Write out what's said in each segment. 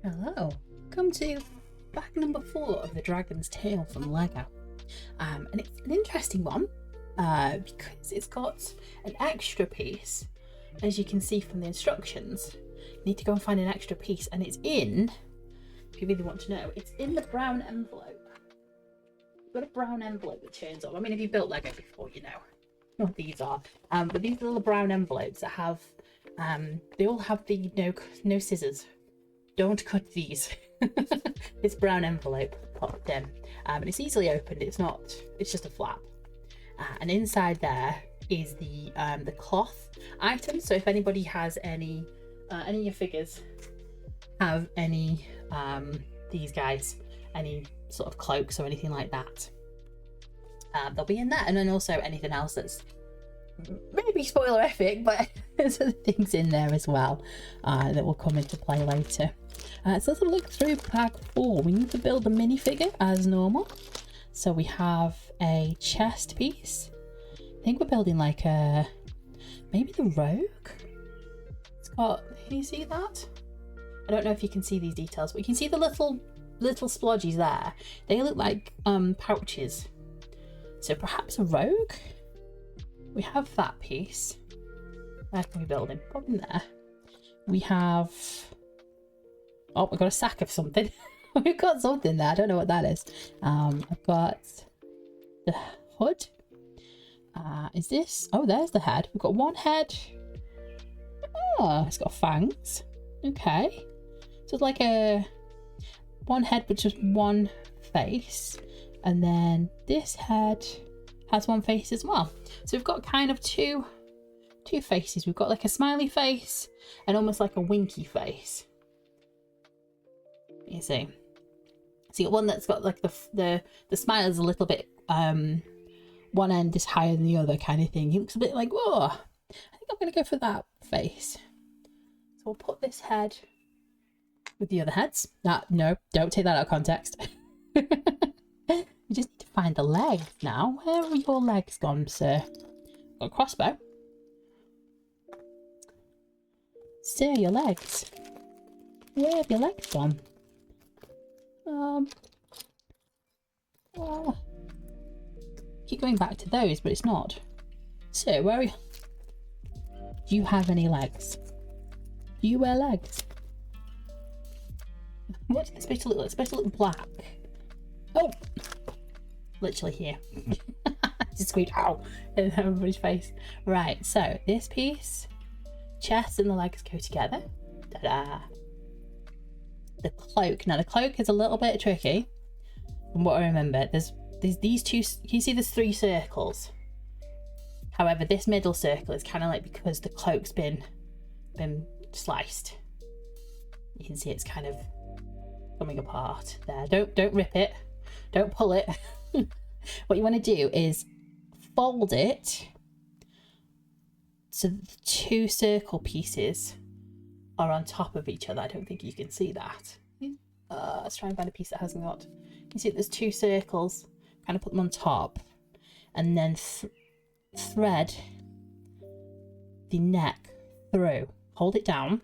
Hello, come to bag number 4 of the Dragon's Tail from Lego. And it's an interesting one because it's got an extra piece. As you can see from the instructions, you need to go and find an extra piece, and it's in, if you really want to know, it's in the brown envelope. You've got a brown envelope that turns up. I mean, if you've built Lego before, you know what these are. But these little brown envelopes that have, they all have the no scissors. Don't cut these. This brown envelope popped in, and it's easily opened. It's just a flap, and inside there is the cloth item. So if anybody has any of your figures have any these guys, any sort of cloaks or anything like that, they'll be in there. And then also anything else that's maybe spoilerific, but there's other things in there as well that will come into play later. So let's look through bag 4. We need to build the minifigure as normal. So we have a chest piece. I think we're building like maybe the rogue. It's got, can you see that? I don't know if you can see these details, but you can see the little splodges there. They look like pouches. So perhaps a rogue? We have that piece. Where can we build him? Put him there. We have... Oh, we've got a sack of something. We've got something there. I don't know what that is. I've got the hood. Is this... Oh, there's the head. We've got one head. Oh, it's got fangs. Okay. So it's like a... one head with just one face. And then this head has one face as well. So we've got kind of two faces. We've got like a smiley face and almost like a winky face. You see, so you got one that's got like the smile is a little bit one end is higher than the other kind of thing. He looks a bit like, whoa, I think I'm gonna go for that face. So we'll put this head with the other heads. No, don't take that out of context. You just need to find the legs now. Where are your legs gone, sir? Got a crossbow. Sir, your legs. Where have your legs gone? Keep going back to those, but it's not. So, where are you? Do you have any legs? Do you wear legs? What is it supposed to look like? It's supposed to look black. Oh! Literally here. Just squeaked ow in everybody's face. Right, so this piece, chest and the legs go together. Ta-da! The cloak. Now the cloak is a little bit tricky. From what I remember, there's these two. You see, there's 3 circles. However, this middle circle is kind of like because the cloak's been sliced. You can see it's kind of coming apart there. Don't rip it. Don't pull it. What you want to do is fold it so the 2 circle pieces are on top of each other. I don't think you can see that. Let's try and find a piece that hasn't got. You see there's 2 circles. Kind of put them on top, and then thread the neck through. Hold it down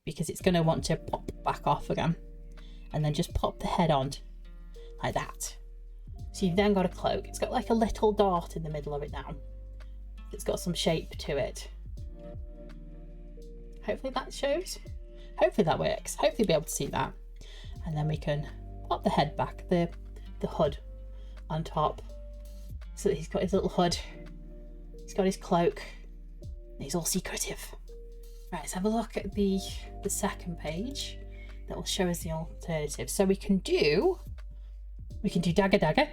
because it's going to want to pop back off again, and then just pop the head on like that. So you've then got a cloak. It's got like a little dart in the middle of it now. It's got some shape to it. Hopefully that shows. Hopefully that works. Hopefully you'll be able to see that. And then we can pop the head back, the hood on top. So that he's got his little hood. He's got his cloak. And he's all secretive. Right, let's have a look at the second page. That will show us the alternative. So we can do dagger.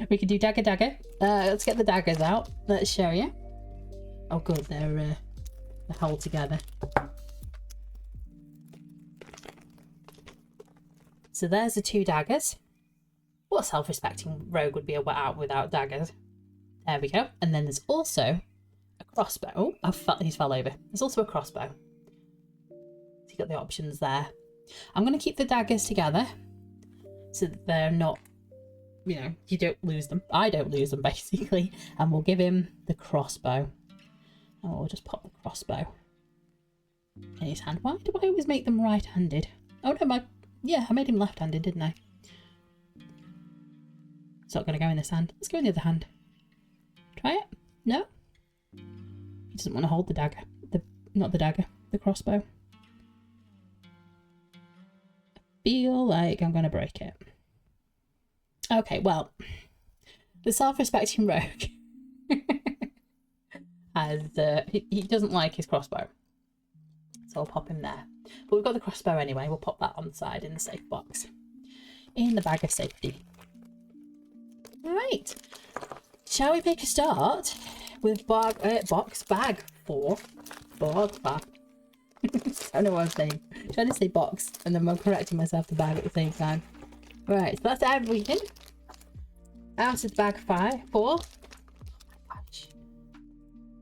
We can do dagger. Let's get the daggers out. Let's show you. Oh good, they're held together. So there's the 2 daggers. What self-respecting rogue would be out without daggers? There we go. And then there's also a crossbow. Oh, he's fell over. There's also a crossbow. So you've got the options there. I'm going to keep the daggers together so that they're not, you don't lose them. I don't lose them, basically. And we'll give him the crossbow. And we'll just pop the crossbow in his hand. Why do I always make them right-handed? Oh no, yeah, I made him left-handed, didn't I? It's not going to go in this hand. Let's go in the other hand. Try it. No? He doesn't want to hold the dagger. Not the dagger, the crossbow. I feel like I'm going to break it. Okay, well, the self-respecting rogue has, he doesn't like his crossbow. So I'll pop him there. But we've got the crossbow anyway. We'll pop that on the side in the safe box. In the bag of safety. Alright. Shall we make a start with bag 4? I don't know what I'm saying. I'm trying to say box and then I'm correcting myself to bag at the same time. Right, so that's everything. Out of bag 4.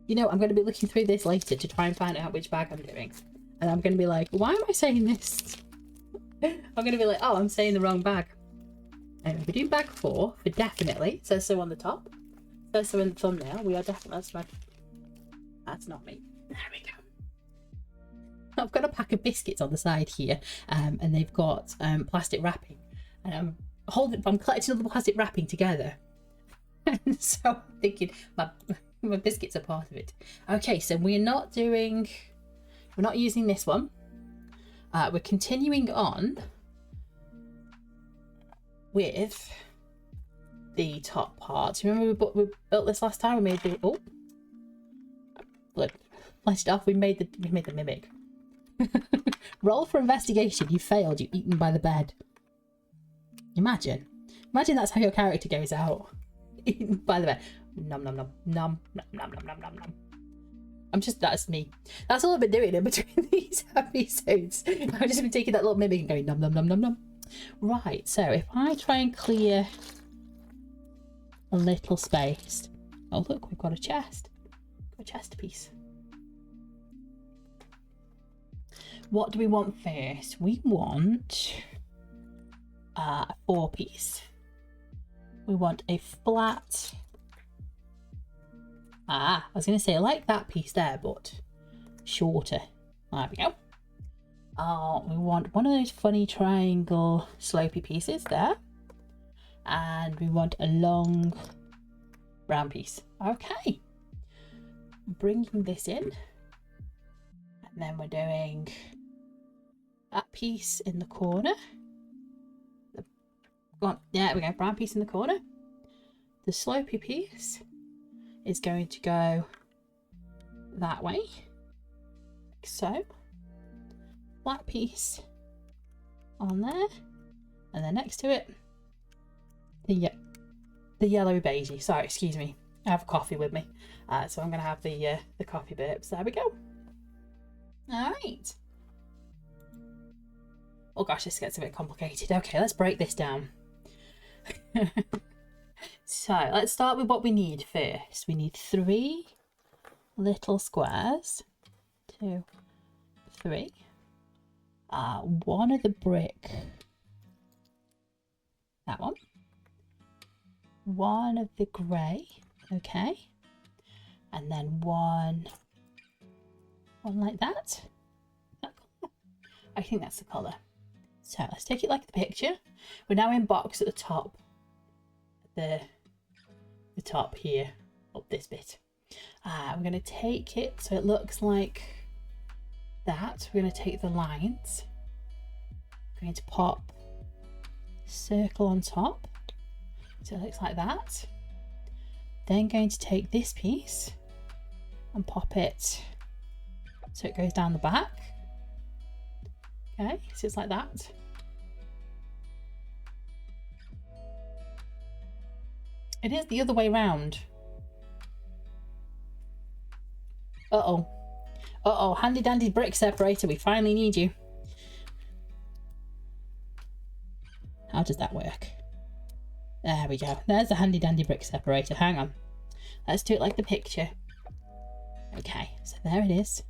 You know, I'm going to be looking through this later to try and find out which bag I'm doing. And I'm going to be like, why am I saying this? I'm going to be like, oh, I'm saying the wrong bag. Anyway, we're doing bag 4 for definitely. It says so on the top. It says so in the thumbnail. We are definitely... That's not me. There we go. I've got a pack of biscuits on the side here. And they've got plastic wrapping. And I'm collecting all the plastic wrapping together. And so I'm thinking my biscuits are part of it. Okay, so we're not using this one. We're continuing on with the top part. Remember we built this last time? We made the flashed off. We made the mimic. Roll for investigation. You failed. You're eaten by the bed. Imagine that's how your character goes out. Eaten by the bed. Nom nom nom nom nom nom nom nom nom. That's me. That's all I've been doing in between these episodes. I've just been taking that little mimic and going nom nom nom nom nom. Right, so if I try and clear a little space. Oh look, we've got a chest. Got a chest piece. What do we want first? We want a 4-piece. We want a flat... I was going to say, I like that piece there, but shorter. There we go. We want one of those funny triangle slopey pieces there. And we want a long brown piece. Okay. Bringing this in. And then we're doing that piece in the corner. There we go, brown piece in the corner. The slopey piece is going to go that way, like so. Flat piece on there, and then next to it, the yellowy beigey. Sorry, excuse me. I have coffee with me, so I'm going to have the coffee burps. There we go. All right. Oh gosh, this gets a bit complicated. Okay, let's break this down. So let's start with what we need first. We need 3 little squares. 2, 3. One of the brick. That one. One of the grey. Okay. And then one like that. I think that's the colour. So let's take it like the picture. We're now in box at the top. The top here, up this bit. I'm going to take it so it looks like that. We're going to take the lines. I'm going to pop circle on top so it looks like that. Then going to take this piece and pop it so it goes down the back. Okay, so it's like that. It is the other way round. Uh-oh. Uh-oh, handy dandy brick separator, we finally need you. How does that work? There we go. There's the handy dandy brick separator. Hang on. Let's do it like the picture. Okay, so there it is.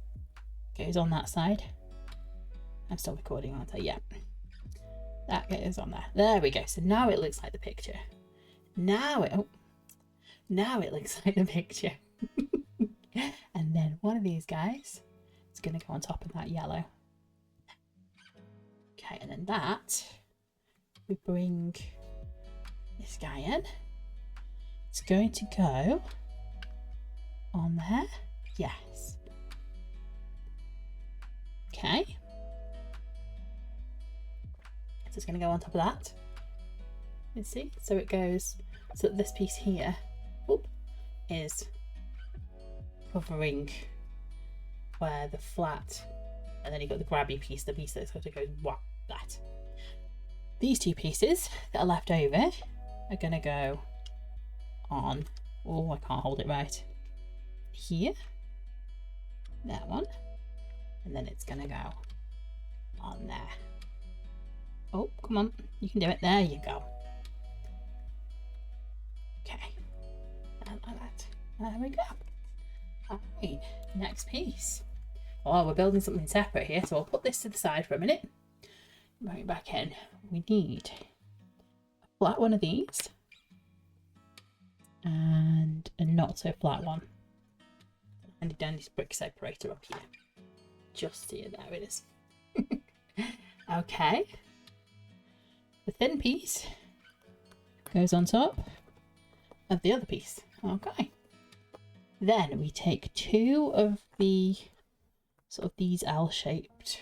Goes on that side. I'm still recording, aren't I? Yeah. That goes on there. There we go. So now it looks like the picture. Now it looks like the picture. And then one of these guys is going to go on top of that yellow. Okay, and then that, we bring this guy in. It's going to go on there. Yes. Okay. So it's going to go on top of that. You see? So it goes, so that this piece here is covering where the flat, and then you've got the grabby piece, the piece that's going to go like that. These two pieces that are left over are going to go on, oh, I can't hold it right, here, that one, and then it's going to go on there. Oh, come on, you can do it. There you go. Okay, and like that. There we go. Alright, next piece. Oh, we're building something separate here, so I'll put this to the side for a minute. Bring it back in. We need a flat one of these and a not so flat one. Handy dandy brick separator up here. Just here, there it is. Okay. The thin piece goes on top of the other piece. Okay. Then we take two of the sort of these L-shaped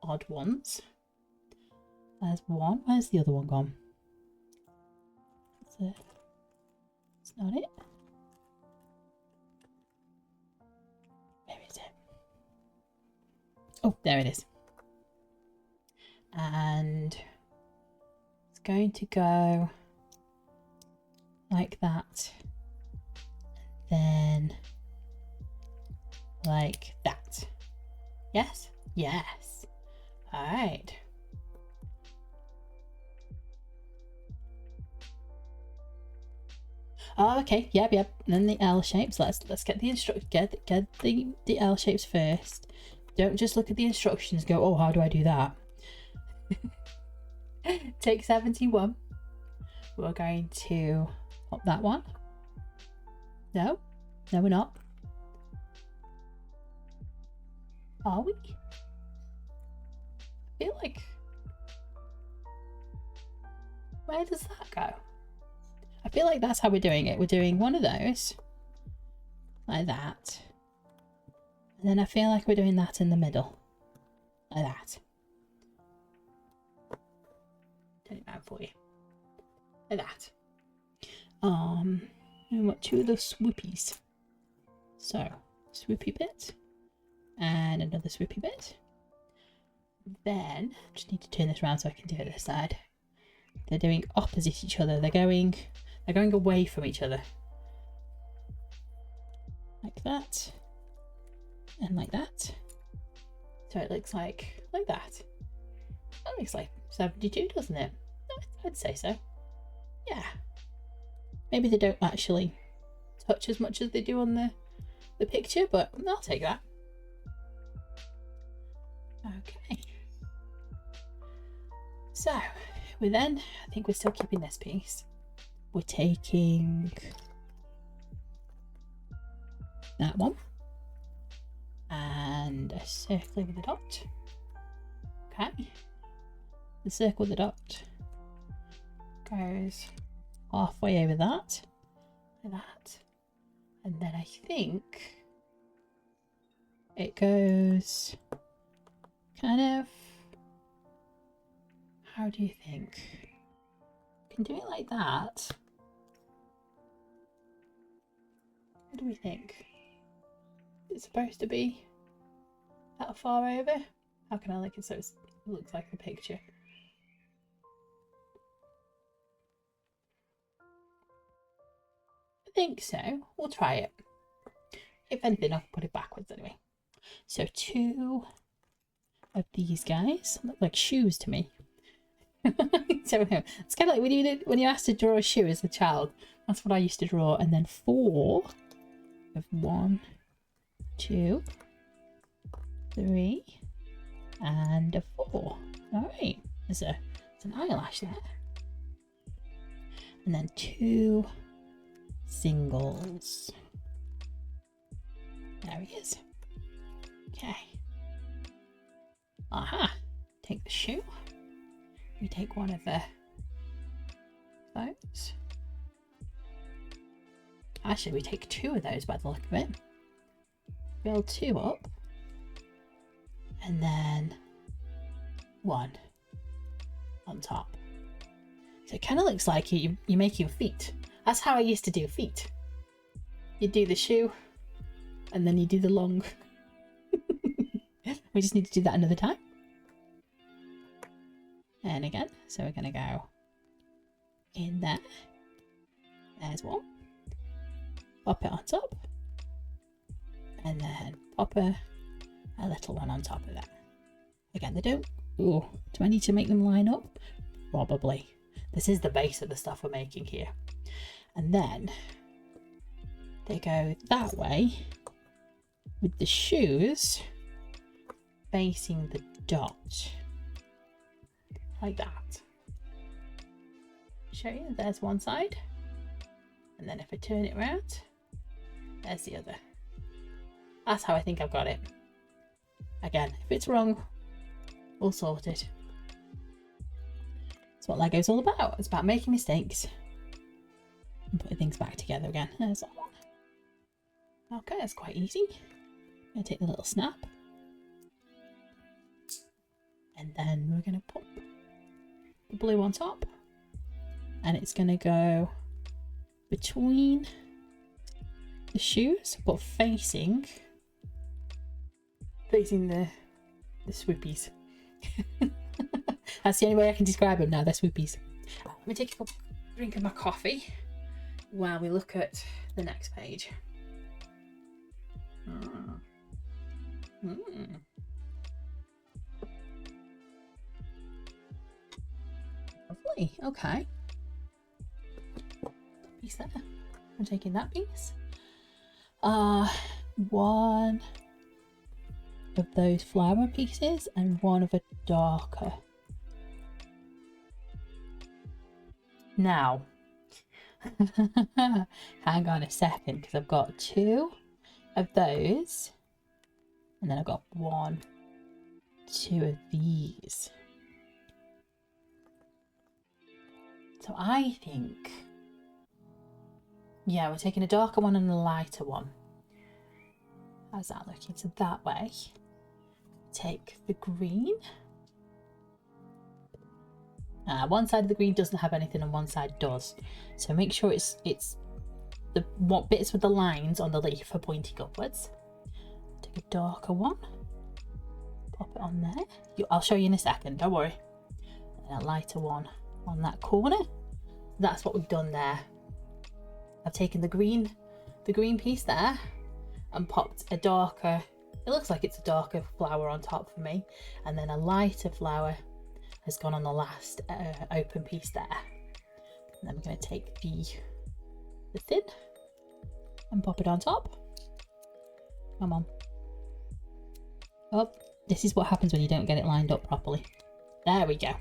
odd ones. There's one. Where's the other one gone? It's not it. Where is it? Oh, there it is. And it's going to go like that. Then like that. Yes? Yes. Alright. Oh, okay. Yep. And then the L shapes. Let's get the get the L shapes first. Don't just look at the instructions and go, oh, how do I do that? Take 71. We're going to pop that one. No, we're not. Are we? I feel like... Where does that go? I feel like that's how we're doing it. We're doing one of those. Like that. And then I feel like we're doing that in the middle. Like that. Turn it down for you. Like that. And what, two of those swoopies. So, swoopy bit. And another swoopy bit. Then, just need to turn this around so I can do it this side. They're doing opposite each other. They're going away from each other. Like that. And like that. So it looks like that. That looks like 72, doesn't it? I'd say so. Yeah. Maybe they don't actually touch as much as they do on the picture, but I'll take that. Okay. So, we then, I think we're still keeping this piece. We're taking that one and a circle with a dot. Okay. The circle with the dot goes halfway over that, like that, and then I think it goes kind of, how do you think? You can do it like that. What do we think? It's supposed to be that far over? How can I like it so it looks like a picture? I think so. We'll try it. If anything, I'll put it backwards anyway. So two of these guys look like shoes to me. So it's kind of like when you asked to draw a shoe as a child. That's what I used to draw. And then four of 1, 2, 3, and a 4. All right, there's an eyelash there, and then 2 singles. There he is. Okay. Aha. Take the shoe. We take one of those. Actually, we take two of those by the look of it. Build two up. And then one on top. So it kind of looks like you make your feet. That's how I used to do feet. You do the shoe, and then you do the long. We just need to do that another time. And again, so we're going to go in there. There's one. Pop it on top. And then pop a little one on top of that. Again, they don't... Ooh, do I need to make them line up? Probably. This is the base of the stuff we're making here. And then they go that way with the shoes facing the dot. Like that. Show you, there's one side. And then if I turn it around, there's the other. That's how I think I've got it. Again, if it's wrong, we'll sort it. That's what Lego's all about. It's about making mistakes and putting things back together again. There's that one. Okay, that's quite easy. I'm going to take the little snap. And then we're going to pop the blue on top. And it's going to go between the shoes, but facing the swoopies. That's the only way I can describe them now. They're swoopies. Let me take a drink of my coffee while we look at the next page. Lovely. Okay. Piece there. I'm taking that piece. One of those flower pieces and one of a darker. Now, hang on a second, because I've got two of those, and then I've got two of these. So I think, yeah, we're taking a darker one and a lighter one. How's that looking? So that way, take the green. One side of the green doesn't have anything and one side does. So make sure it's the what bits with the lines on the leaf are pointing upwards. Take a darker one. Pop it on there. I'll show you in a second, don't worry. And a lighter one on that corner. That's what we've done there. I've taken the green piece there and popped a darker, it looks like it's a darker flower on top for me, and then a lighter flower has gone on the last open piece there. And then we're going to take the thin and pop it on top. Come on. Oh, this is what happens when you don't get it lined up properly. There we go.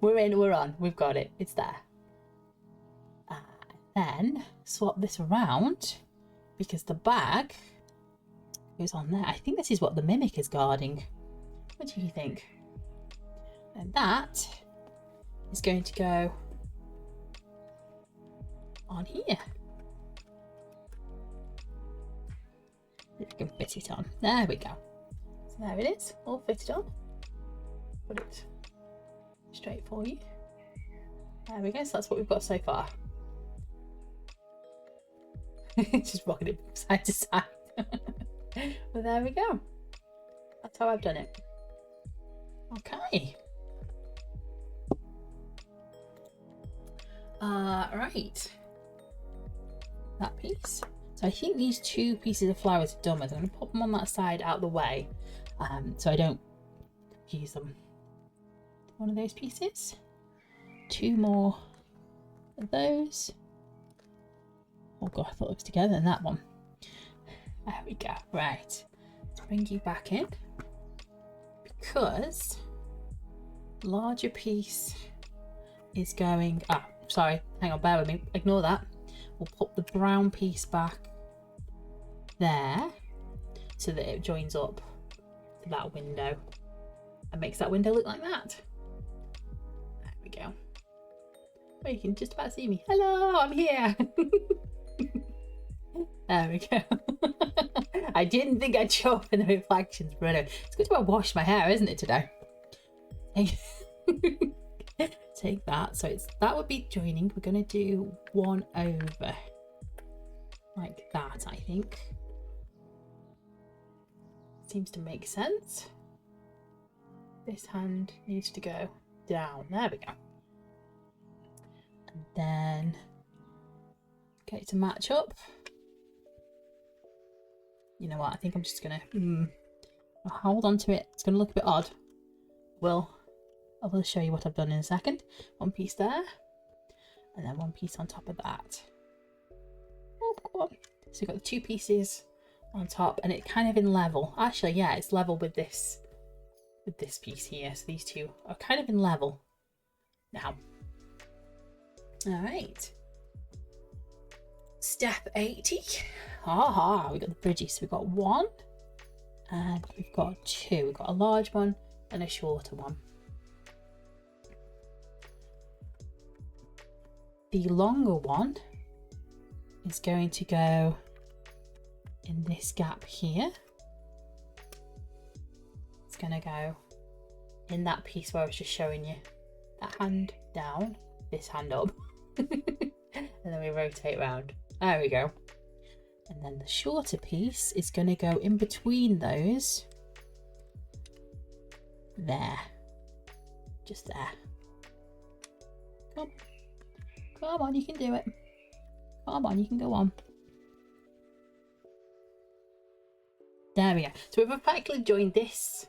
We're in, we're on, we've got it, it's there. Then swap this around because the bag goes on there. I think this is what the mimic is guarding. What do you think? And that is going to go on here. I can fit it on. There we go. So there it is, all fitted on. Put it straight for you. There we go, so that's what we've got so far. Just rocking it side to side. Well, there we go. That's how I've done it. Okay. Right. That piece. So I think these two pieces of flowers are done with. I'm going to pop them on that side out of the way, so I don't confuse them. One of those pieces. Two more of those. Oh god, I thought it was together in that one. There we go. Right. Let's bring you back in. Because larger piece is going... Ah, sorry. Hang on, bear with me. Ignore that. We'll put the brown piece back there. so that it joins up to that window and makes that window look like that. There we go. Oh, you can just about see me. Hello, I'm here. There we go. I didn't think I'd show up in the reflections, but anyway, it's good to have washed my hair, isn't it, today? Take that. So that would be joining. We're going to do one over like that, I think. Seems to make sense. This hand needs to go down. There we go. And then get it to match up. You know what? I think I'm just gonna I'll hold on to it. It's gonna look a bit odd. I will show you what I've done in a second. One piece there, and then one piece on top of that. Oh, come on. So you've got the two pieces on top, and it kind of in level. Actually, yeah, it's level with this piece here. So these two are kind of in level now. All right. Step 80. We got the bridges. So we've got one, and we've got two. We've got a large one and a shorter one. The longer one is going to go in this gap here. It's going to go in that piece where I was just showing you. That hand down, this hand up. And then we rotate around. There we go. And then the shorter piece is going to go in between those. There. Just there. Come on, you can do it. Come on, you can go on. There we go. So we've effectively joined this,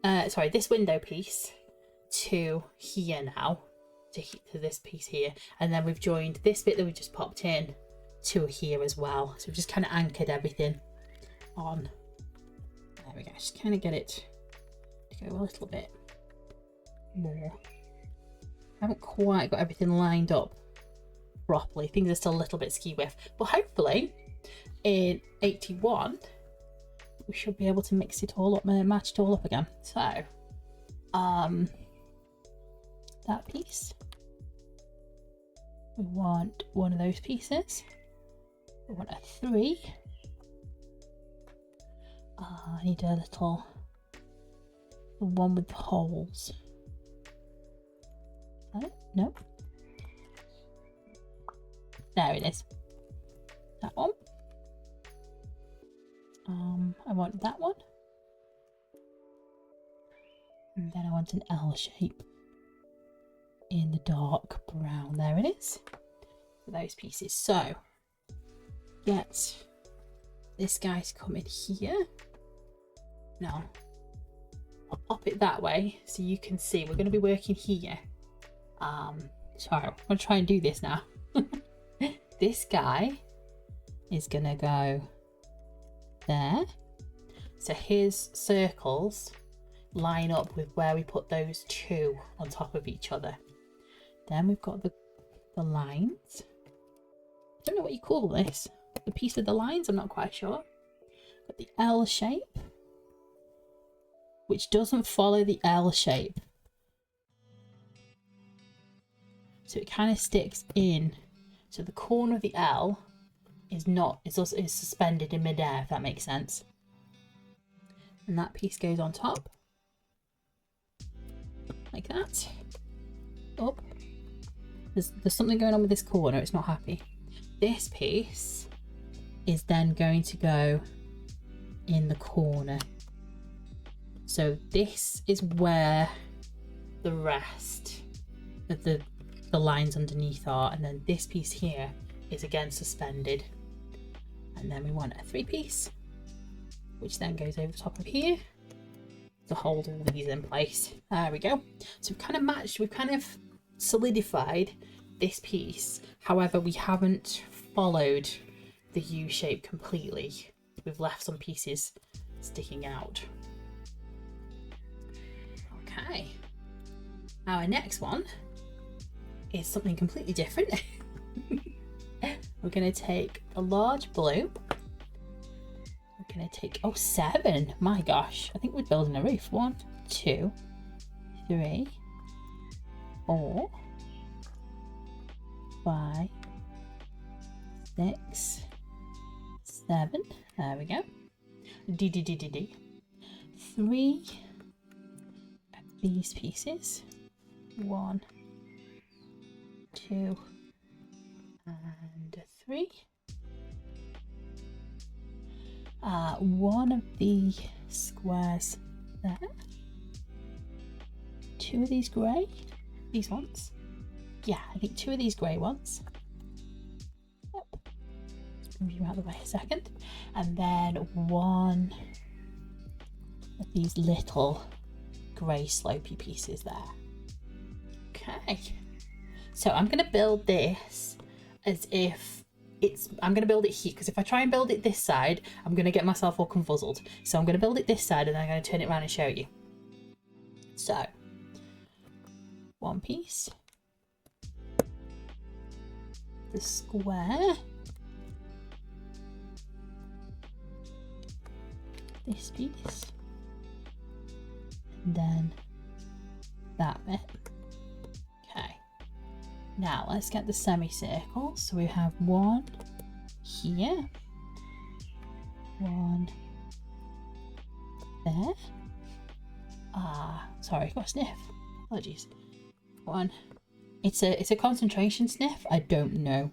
this window piece to here now, to this piece here. And then we've joined this bit that we just popped in to here as well. So we've just kind of anchored everything on. There we go. Just kind of get it to go a little bit more. I haven't quite got everything lined up properly. Things are still a little bit skew-whiff, but hopefully in 81 we should be able to mix it all up and match it all up again. So that piece, we want one of those pieces. We want a 3. I need a little one with holes. No. There it is. That one. I want that one. And then I want an L shape in the dark brown. There it is. For those pieces. So get this guy to come in here. Now I'll pop it that way so you can see. We're going to be working here. So I'm going to try and do this now. This guy is going to go there. So his circles line up with where we put those two on top of each other. Then we've got the lines. I don't know what you call this. The piece with the lines, I'm not quite sure. Got the L shape, which doesn't follow the L shape. So it kind of sticks in. So the corner of the L is suspended in midair, if that makes sense. And that piece goes on top. Like that. Up. There's something going on with this corner, it's not happy. This piece is then going to go in the corner. So this is where the rest of the lines underneath are, and then this piece here is again suspended. And then we want a 3 piece, which then goes over the top of here to hold all these in place. There we go. So we've kind of solidified this piece. However, we haven't followed the U shape completely. We've left some pieces sticking out. Okay. Our next one is something completely different. We're going to take a large blue. We're going to take, oh, 7. My gosh, I think we're building a roof. 1, 2, 3, 4, 5, 6, 7. There we go. D. 3 of these pieces. 1, 2, and 3. One of the squares there. 2 of these grey. These ones. Yeah, I think 2 of these grey ones. Yep. Move you out of the way a second. And then 1 of these little grey slopey pieces there. Okay. So I'm going to build this as if I'm going to build it here, because if I try and build it this side, I'm going to get myself all confuzzled. So I'm going to build it this side and then I'm going to turn it around and show you. So, 1 piece. The square. This piece. And then that bit. Okay. Now let's get the semicircle. So we have 1 here, 1 there. Sorry, got a sniff. Apologies. 1. It's a concentration sniff. I don't know.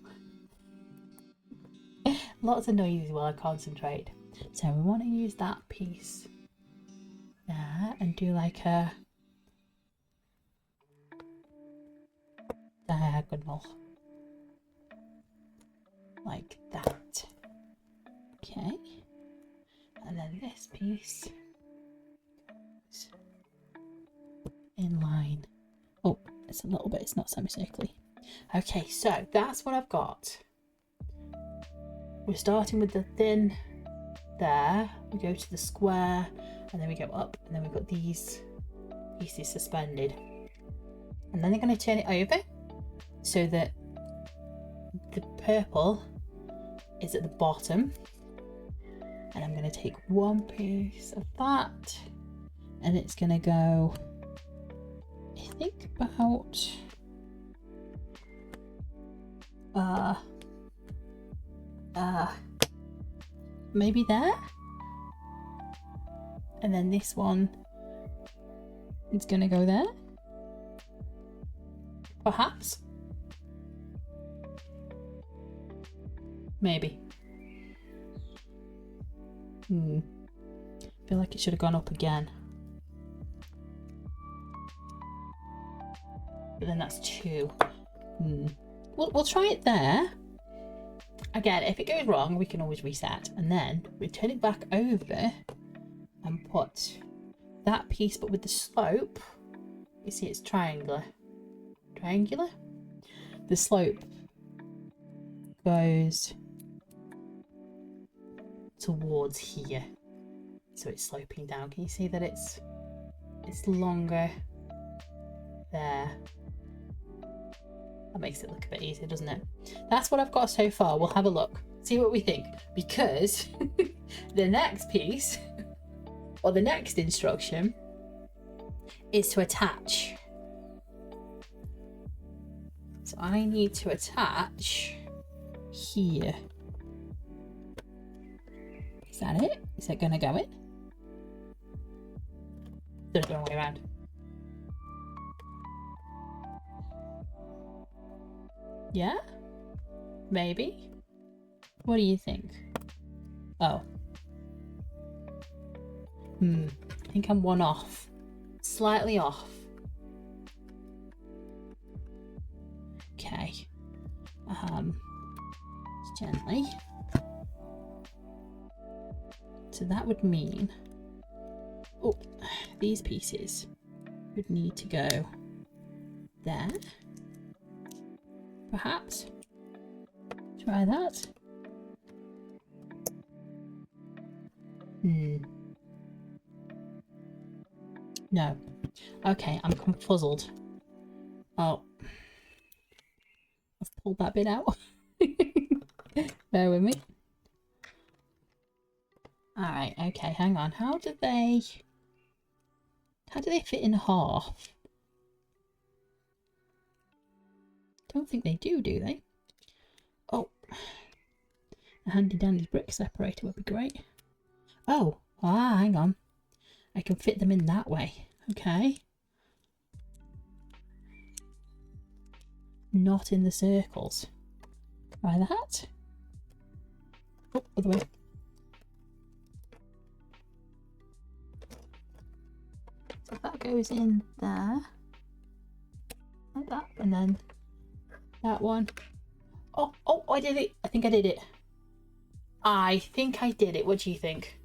Lots of noises while I concentrate. So we want to use that piece there and do like a diagonal like that. Okay, and then this piece goes in line. Oh, it's a little bit, it's not semicircally. Okay, so that's what I've got. We're starting with the thin there, we go to the square, and then we go up, and then we've got these pieces suspended, and then they're going to turn it over so that the purple is at the bottom, and I'm going to take 1 piece of that, and it's going to go, I think about maybe there, and then this one is going to go there, perhaps, maybe. I feel like it should have gone up again, but then that's 2. We'll try it there. Again, if it goes wrong, we can always reset, and then we turn it back over and put that piece, but with the slope. You see, it's triangular. The slope goes towards here, so it's sloping down. Can you see that it's longer there? That makes it look a bit easier, doesn't it? That's what I've got so far. We'll have a look, see what we think, because the next piece, or the next instruction, is to attach. So I need to attach here. Is that it? Is it going to go in? Did it the wrong way around? Yeah? Maybe? What do you think? Oh. I think I'm 1 off. Slightly off. Okay. Gently. So that would mean, oh, these pieces would need to go there. Perhaps. Try that. No. Okay, I'm confuzzled. Oh. I've pulled that bit out. Bear with me. Alright, okay, hang on. How do they fit in half? Don't think they do they? Oh, a handy dandy brick separator would be great. Oh, hang on. I can fit them in that way. Okay. Not in the circles. Try that. Oh, other way. So that goes in there. Like that. And then that one. Oh, I did it. I think I did it. I think I did it. What do you think?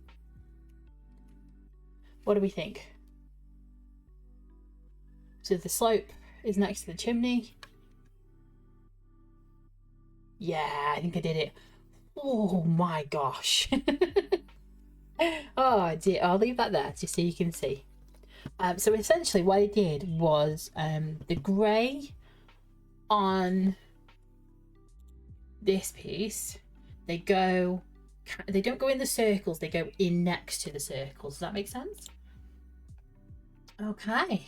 What do we think? So the slope is next to the chimney. Yeah, I think I did it. Oh my gosh. Oh dear, I'll leave that there just so you can see. So essentially what I did was the grey on this piece, they don't go in the circles, they go in next to the circles. Does that make sense? Okay.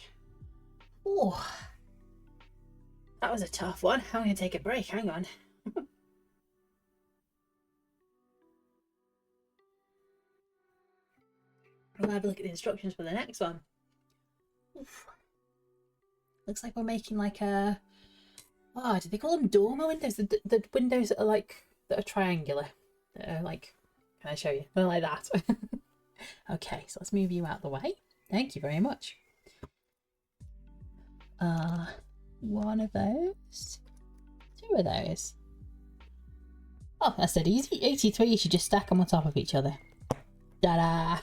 Oh, that was a tough one. I'm going to take a break. Hang on. We'll have a look at the instructions for the next one. Oof. Looks like we're making like a... Oh, do they call them dormer windows? The windows that are triangular. That are like... Can I show you? They're like that. Okay, so let's move you out the way. Thank you very much. One of those. Two of those. Oh, that's dead easy. 83, you should just stack them on top of each other. Ta-da!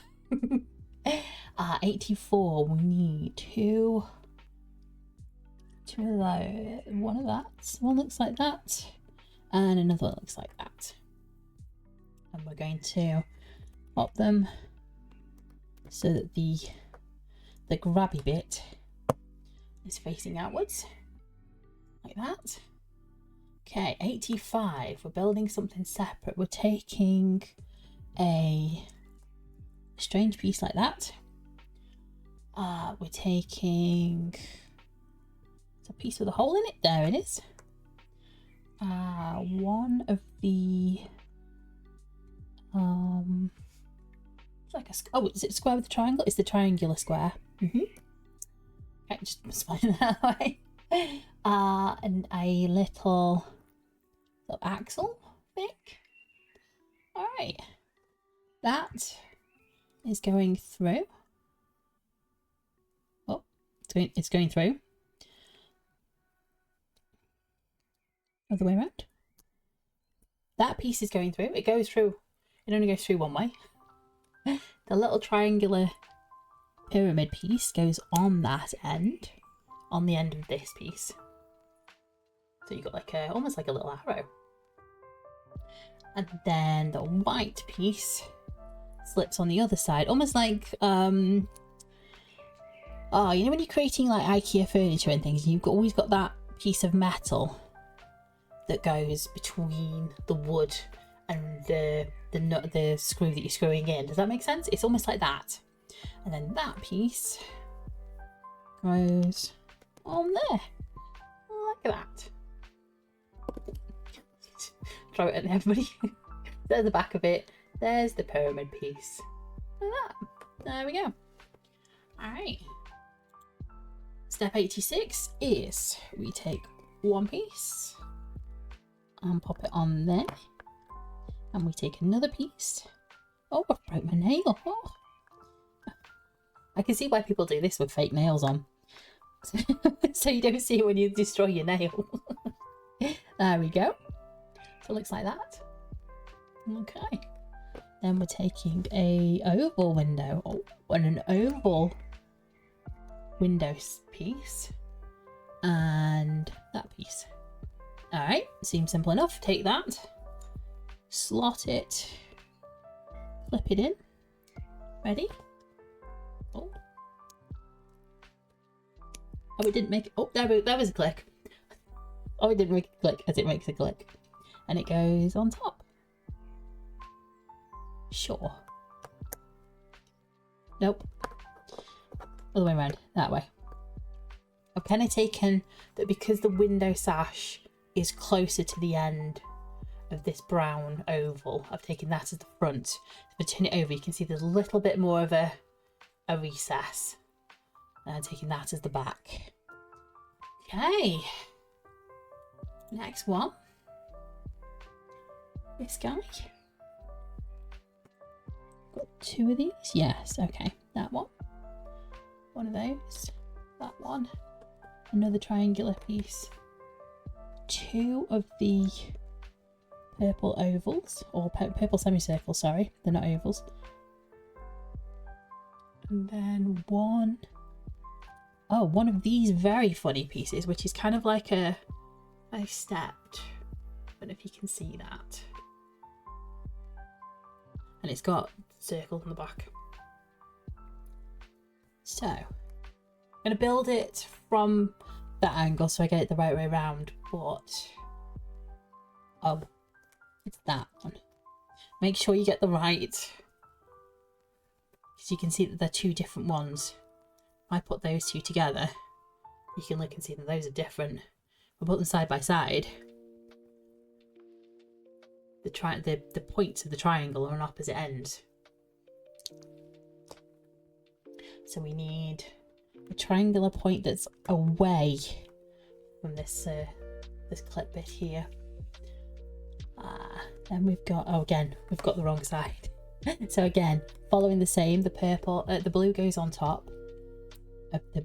84, we need two of those. One of that. One looks like that. And another one looks like that. And we're going to pop them so that the grabby bit is facing outwards. Like that. Okay, 85. We're building something separate. We're taking a strange piece like that. We're taking a piece with a hole in it. There it is. One of the it's like a is it a square with a triangle? It's the triangular square. Okay, just spine that way. And a little axle thing. All right, that is going through. Oh, it's going through. Other way around. That piece is going through. It goes through. It only goes through one way. The little triangular pyramid piece goes on that end, on the end of this piece. So you've got like almost like a little arrow. And then the white piece slips on the other side, almost like you know when you're creating like IKEA furniture and things, you've always got that piece of metal that goes between the wood and the screw that you're screwing in. Does that make sense? It's almost like that. And then that piece goes on there, like that. Throw it at everybody. There's the back of it. There's the pyramid piece. Like that. There we go. Alright. Step 86 is we take one piece and pop it on there. And we take another piece. Oh, I broke my nail. Oh. I can see why people do this with fake nails on. So you don't see it when you destroy your nail. There we go. So it looks like that. Okay. Then we're taking a oval window. Oh, and an oval window piece. And that piece. Alright, seems simple enough. Take that. Slot it. Flip it in. Ready? Oh. Oh, it didn't make it. Oh, there was a click. Oh, it didn't make a click as it makes a click. And it goes on top. Sure. Nope. Other way around, that way. I've kind of taken that because the window sash is closer to the end of this brown oval. I've taken that as the front. If I turn it over, you can see there's a little bit more of a recess. And I'm taking that as the back. Okay. Next one. This guy. Got two of these. Yes. Okay. That one. One of those. That one. Another triangular piece. Two of the purple ovals, or purple semicircles, sorry, they're not ovals. And then one of these very funny pieces, which is kind of like a stepped. I don't know if you can see that. And it's got circles on the back. So, I'm going to build it from that angle so I get it the right way around, but it's that one. Make sure you get the right, because you can see that they're two different ones. If I put those two together, you can look and see that those are different. If I put them side by side, the points of the triangle are on opposite ends. So we need a triangular point that's away from this clip bit here. Then we've got, again, we've got the wrong side. So again, following the same, the blue goes on top of the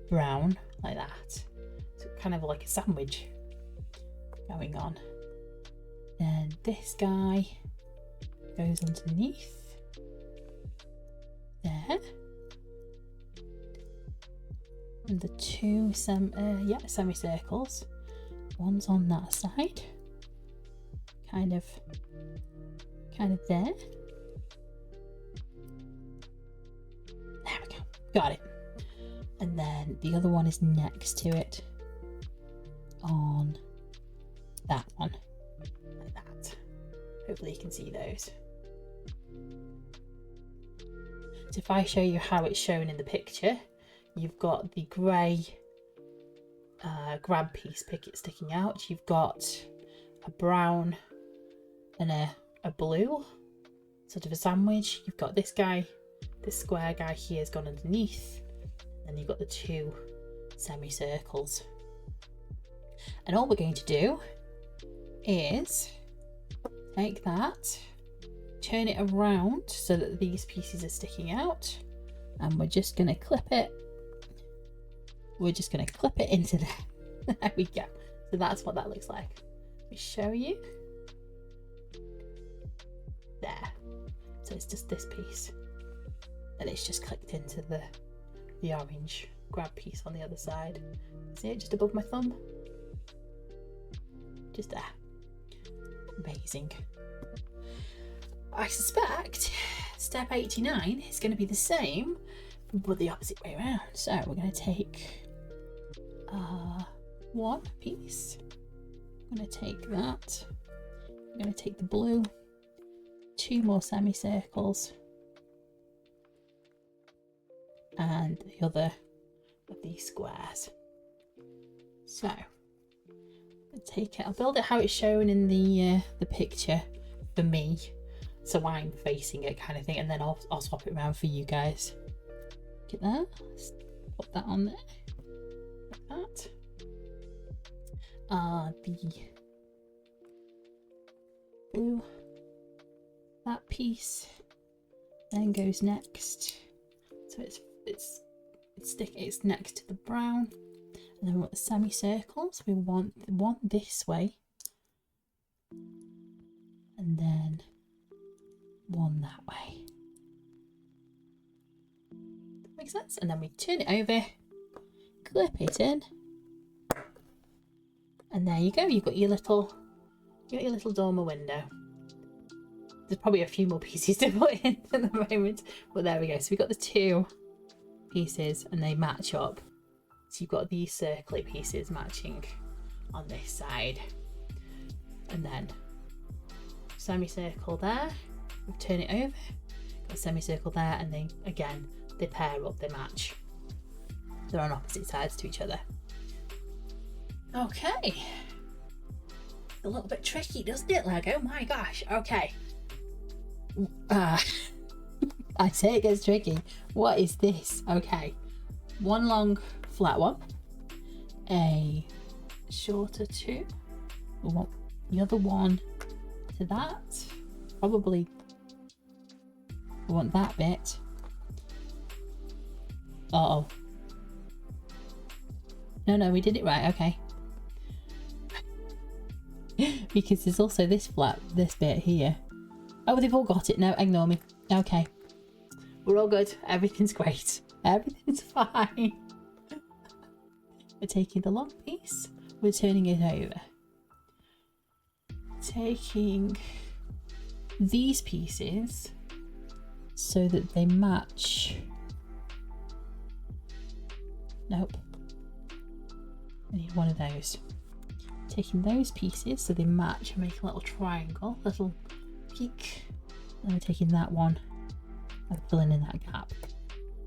brown, like that. So kind of like a sandwich going on. Then this guy goes underneath there. And the two semicircles. One's on that side. Kind of there. There we go. Got it. And then the other one is next to it on that one. Like that. Hopefully you can see those. So if I show you how it's shown in the picture, you've got the grey grab piece sticking out. You've got a brown and a blue, sort of a sandwich. You've got this guy, this square guy here has gone underneath, and you've got the two semicircles. And all we're going to do is take that, turn it around so that these pieces are sticking out, and we're just going to clip it. We're just going to clip it into there. There we go. So that's what that looks like. Let me show you. There. So it's just this piece, and it's just clicked into the orange grab piece on the other side. See it just above my thumb? Just there. Amazing. I suspect step 89 is going to be the same, but the opposite way around. So we're going to take one piece. I'm going to take that. I'm going to take the blue, two more semicircles, and the other of these squares. So I'll take it. I'll build it how it's shown in the picture for me, so I'm facing it, kind of thing, and then I'll swap it around for you guys. Get that. Let's put that on there. Like that. The blue, that piece then goes next, so it's next to the brown, and then we want the semicircles. We want one this way, and then one that way. That makes sense. And then we turn it over, clip it in, and there you go. You've got your little dormer window. There's probably a few more pieces to put in at the moment, but there we go. So we've got the two pieces and they match up. So you've got these circly pieces matching on this side, and then semicircle there. We'll turn it over, got a semicircle there, and then again They pair up, they match. They're on opposite sides to each other. Okay. A little bit tricky, doesn't it, Lego? My gosh. Okay. I say it gets tricky. What is this? Okay. One long flat one. A shorter two. We want the other one to that. Probably we want that bit. Uh-oh. No, we did it right. Okay. Because there's also this bit here. Oh, they've all got it. No, ignore me. Okay. We're all good. Everything's great. Everything's fine. We're taking the long piece. We're turning it over. Taking these pieces so that they match. Nope. I need one of those. Taking those pieces so they match and make a little triangle, little peak. Then we're taking that one and filling in that gap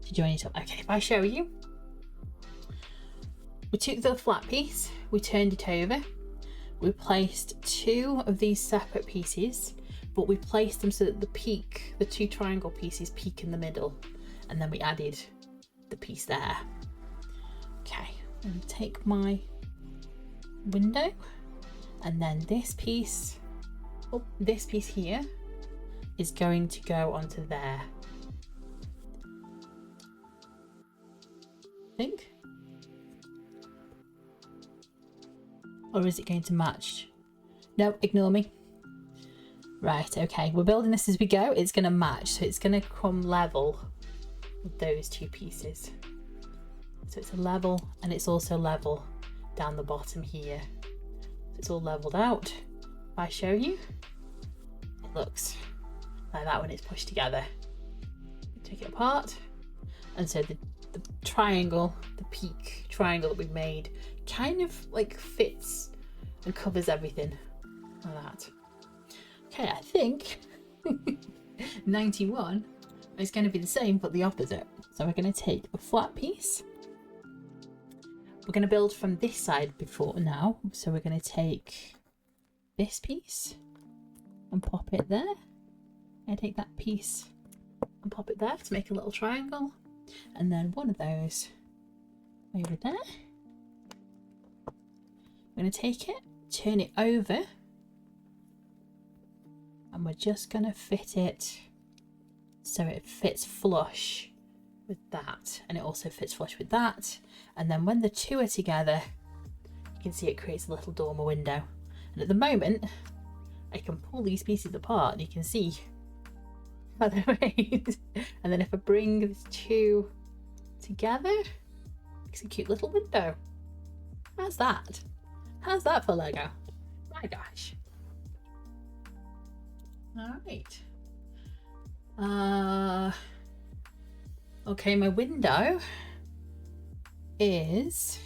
to join it up. Okay, if I show you, we took the flat piece, we turned it over, we placed two of these separate pieces, but we placed them so that the two triangle pieces peak in the middle, and then we added the piece there. Okay, I'm going to take my window, and then this piece here is going to go onto there. I think. Or is it going to match? No, ignore me. Right, okay, we're building this as we go. It's going to match, so it's going to come level with those two pieces. So it's a level, and it's also level down the bottom here. So it's all leveled out. If I show you, it looks like that when it's pushed together. Take it apart, and so the triangle, the peak triangle that we've made, kind of like fits and covers everything like that. Okay, I think 91 is going to be the same but the opposite. So we're going to take a flat piece. We're going to build from this side before now. So we're going to take this piece and pop it there. I take that piece and pop it there to make a little triangle. And then one of those over there. I'm going to take it, turn it over, and we're just going to fit it so it fits flush with that, and it also fits flush with that. And then when the two are together, you can see it creates a little dormer window. And at the moment, I can pull these pieces apart and you can see how they're made. And then if I bring these two together, it's a cute little window. How's that? How's that for Lego? My gosh. All right. Okay, my window is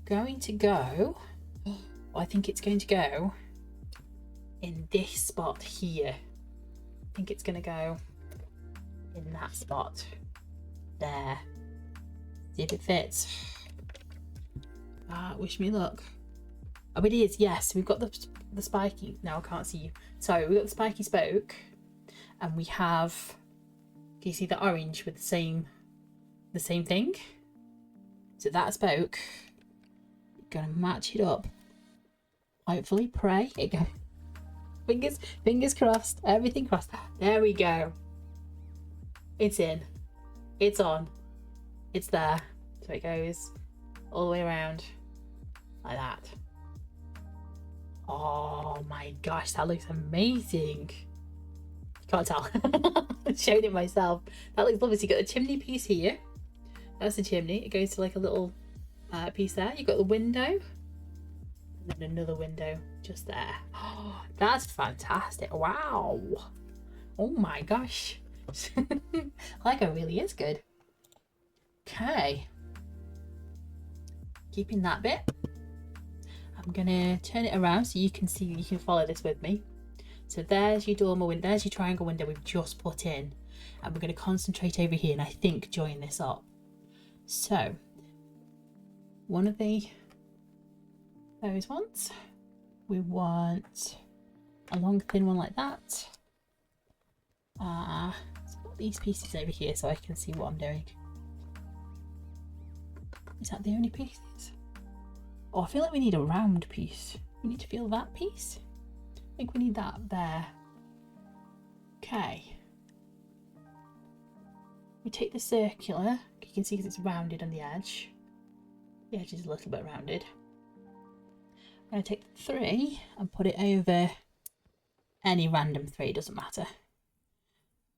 going to go, I think it's going to go in this spot here. I think it's going to go in that spot there. See if it fits. Wish me luck. Oh, it is. Yes, we've got the spiky. Now I can't see you. Sorry, we've got the spiky spoke, and we have. Can you see the orange with the same thing? So that spoke. Gonna match it up. Hopefully, pray it go. Fingers crossed. Everything crossed. There we go. It's in. It's on. It's there. So it goes all the way around like that. Oh my gosh, that looks amazing. Can't tell. I showed it myself. That looks lovely. So you got the chimney piece here. That's the chimney. It goes to like a little piece there. You've got the window. And then another window just there. Oh, that's fantastic. Wow. Oh my gosh. Lego really is good. Okay. Keeping that bit. I'm gonna turn it around so you can see, you can follow this with me. So there's your dormer window, there's your triangle window we've just put in. and we're going to concentrate over here and I think join this up. So one of those ones, we want a long thin one like that. Let's put these pieces over here so I can see what I'm doing. Is that the only pieces? Oh, I feel like we need a round piece. We need to feel that piece. I think we need that there. Okay. We take the circular. You can see because it's rounded on the edge. The edge is a little bit rounded. I'm going to take the 3 and put it over any random 3, doesn't matter.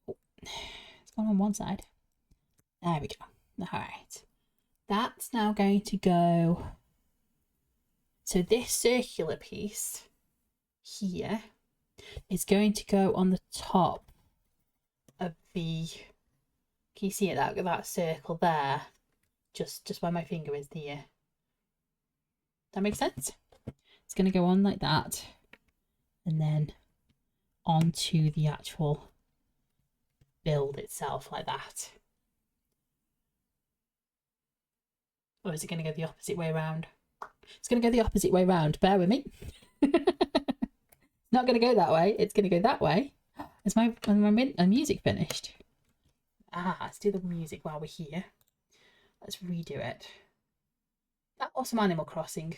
Oh, it's gone on one side. There we go. Alright. That's now going to go. So this circular piece here is going to go on the top of the. Can you see it? That circle there, just where my finger is there. That makes sense. It's going to go on like that, and then onto the actual build itself like that. Or is it going to go the opposite way around? It's going to go the opposite way round. Bear with me. Not going to go that way. It's going to go that way. Is my music finished? Let's do the music while we're here. Let's redo it. That was some Animal Crossing.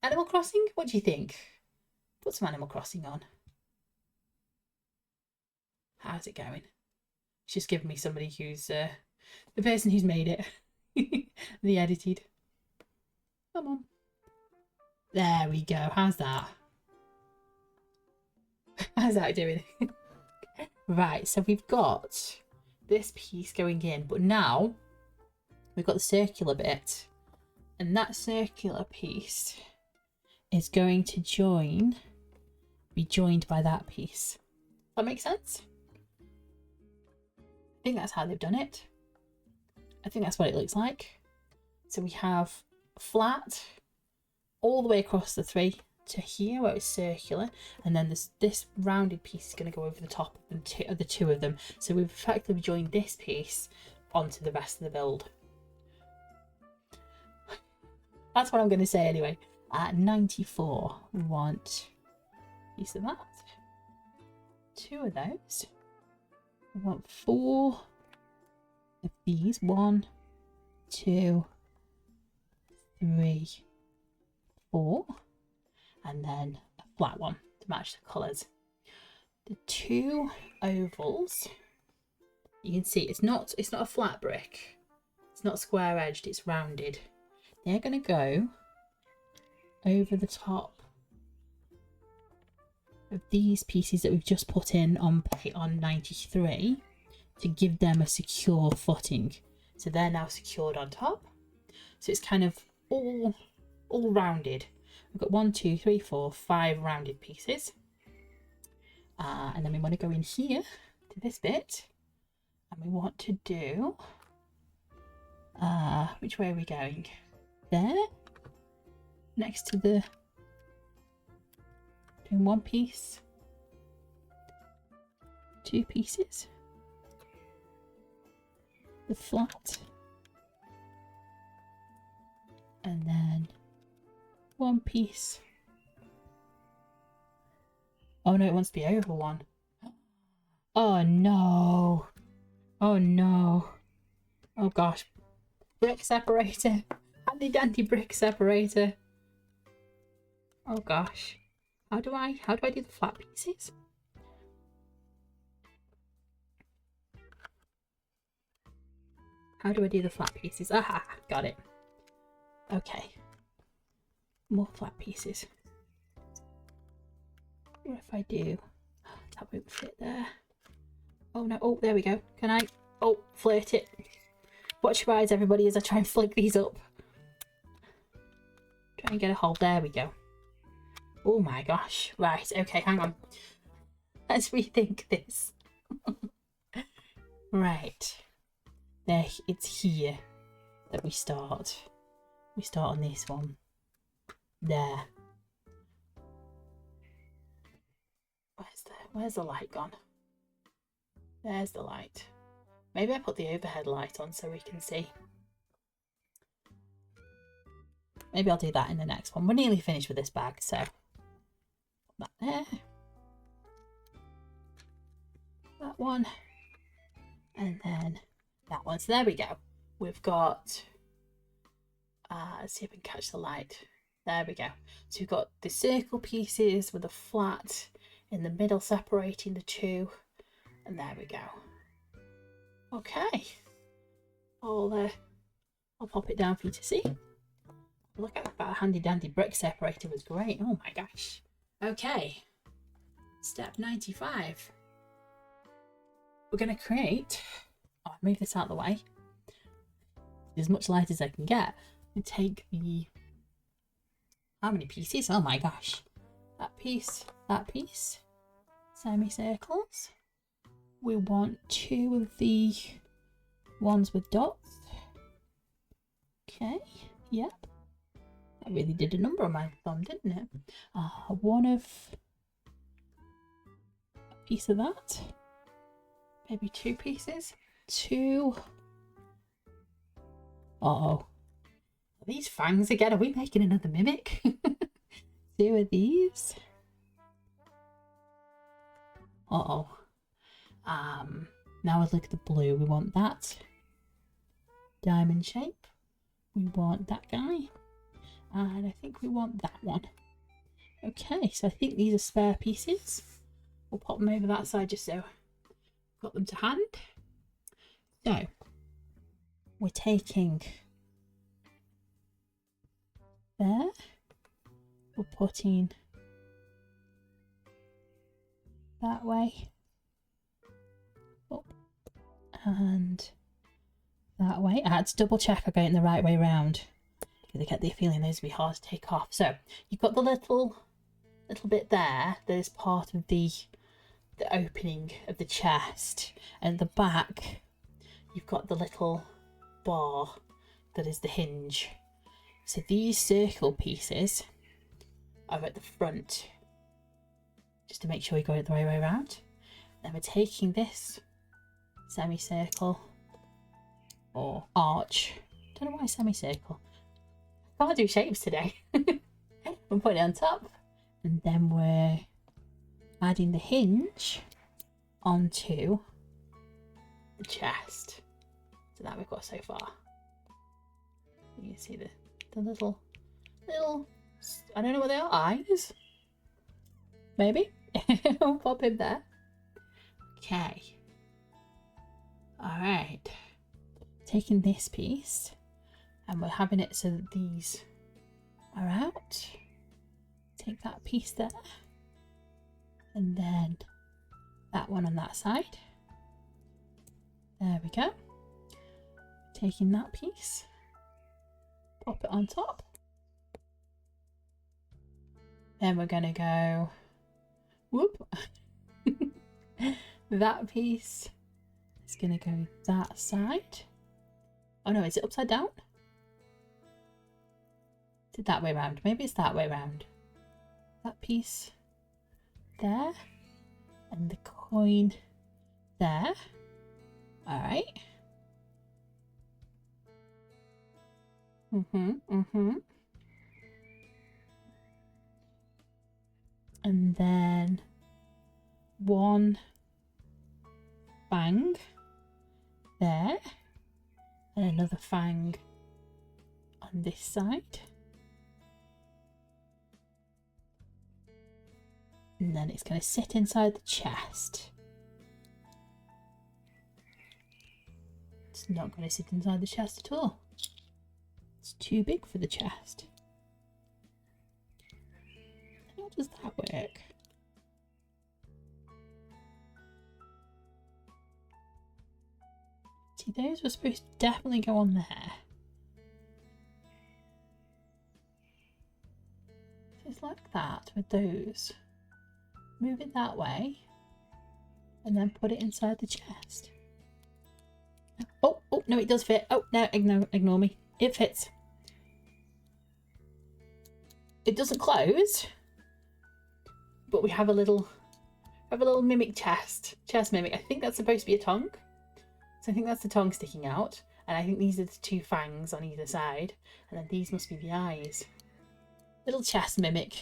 Animal Crossing? What do you think? Put some Animal Crossing on. How's it going? It's just giving me somebody who's the person who's made it. The edited. Come on. There we go. How's that? How's that doing? Right, so we've got this piece going in, but now we've got the circular bit, and that circular piece is going to be joined by that piece. That makes sense? I think that's how they've done it. I think that's what it looks like. So we have flat all the way across the 3 to here where it's circular, and then this rounded piece is going to go over the top of the 2 of them. So we've effectively joined this piece onto the rest of the build. That's what I'm going to say anyway. At 94, we want a piece of that, 2 of those. We want 4 of these. 1, 2, 3, 4. And then a flat one to match the colours. The 2 ovals, you can see it's not a flat brick. It's not square edged, it's rounded. They're going to go over the top of these pieces that we've just put in on 93 to give them a secure footing. So they're now secured on top. So it's kind of all rounded. We've got 1, 2, 3, 4, 5 rounded pieces. And then we want to go in here to this bit. And we want to do... which way are we going? There? Next to the... Doing 1 piece. 2 pieces. The flat. And then... 1 piece. Oh no, it wants to be over 1. Oh no. Oh no. Oh gosh. Brick separator. Handy dandy brick separator. Oh gosh. How do I do the flat pieces? How do I do the flat pieces? Aha, got it. Okay. More flat pieces. What if I do? That won't fit there. Oh no, oh, there we go. Can I? Oh, flirt it. Watch your eyes, everybody, as I try and flick these up. Try and get a hold. There we go. Oh my gosh. Right, okay, hang on. Let's rethink this. Right. There, it's here that we start. We start on this one. There. Where's the light gone? There's the light. Maybe I put the overhead light on so we can see. Maybe I'll do that in the next one. We're nearly finished with this bag, so put that there. That one. And then that one. So there we go. We've got, let's see if we can catch the light. There we go. So we've got the circle pieces with a flat in the middle separating the two. And there we go. Okay. I'll pop it down for you to see. Look at that handy dandy brick separator, was great. Oh my gosh. Okay. Step 95. We're going to create, I'll move this out of the way, as much light as I can get, and take the, how many pieces? Oh my gosh. That piece, semicircles. We want 2 of the ones with dots. Okay, yep. That really did a number on my thumb, didn't it? One of a piece of that. Maybe 2 pieces. 2. Uh-oh. Are these fangs again? Are we making another mimic? 2 of these. Uh-oh. Now let's look at the blue. We want that diamond shape. We want that guy. And I think we want that one. Okay, so I think these are spare pieces. We'll pop them over that side just so I've got them to hand. So we're taking there. We're putting that way up and that way. I had to double check I got it the right way round. I get the feeling those would be hard to take off. So you've got the little bit there that is part of the opening of the chest, and the back you've got the little bar that is the hinge. So these circle pieces are at the front, just to make sure you got it the right way around. Then we're taking this semicircle or arch. Don't know why semicircle. Can't do shapes today. We'll put it on top, and then we're adding the hinge onto the chest. So that we've got so far. You can see the little, I don't know what they are, eyes? Maybe? We'll pop him there. Okay. Alright. Taking this piece, and we're having it so that these are out. Take that piece there, and then that one on that side. There we go. Taking that piece, pop it on top. Then we're gonna go, whoop. That piece is gonna go that side. Oh no, is it upside down? Is it that way round? Maybe it's that way round. That piece there, and the coin there. Alright. And then one fang there, and another fang on this side. And then it's going to sit inside the chest. It's not going to sit inside the chest at all. It's too big for the chest. How does that work? See, those were supposed to definitely go on there. So it's like that with those. Move it that way, and then put it inside the chest. Oh, no, it does fit. Oh, no, ignore me. It fits. It doesn't close, but we have a little have a little mimic chest mimic. I think that's supposed to be a tongue. So I think that's the tongue sticking out. And I think these are the two fangs on either side. And then these must be the eyes. Little chest mimic.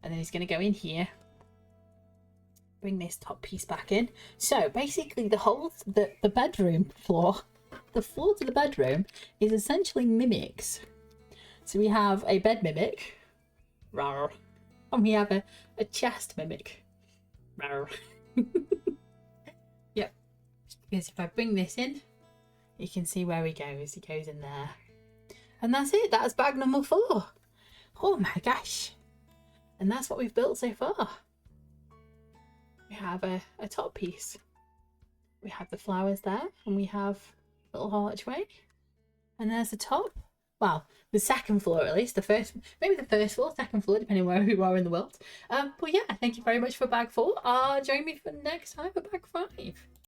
And then he's going to go in here. Bring this top piece back in. So basically the bedroom floor, the floor to the bedroom is essentially mimics. So we have a bed mimic. Rawr. And we have a chest mimic. Rawr. Yep. Because if I bring this in, you can see where he goes. He goes in there. And that's it. That's bag number 4. Oh my gosh. And that's what we've built so far. We have a top piece. We have the flowers there. And we have a little archway. And there's the top. Well, the second floor at least. Maybe the first floor, second floor, depending where you are in the world. But yeah, thank you very much for bag 4. Join me for next time for bag 5.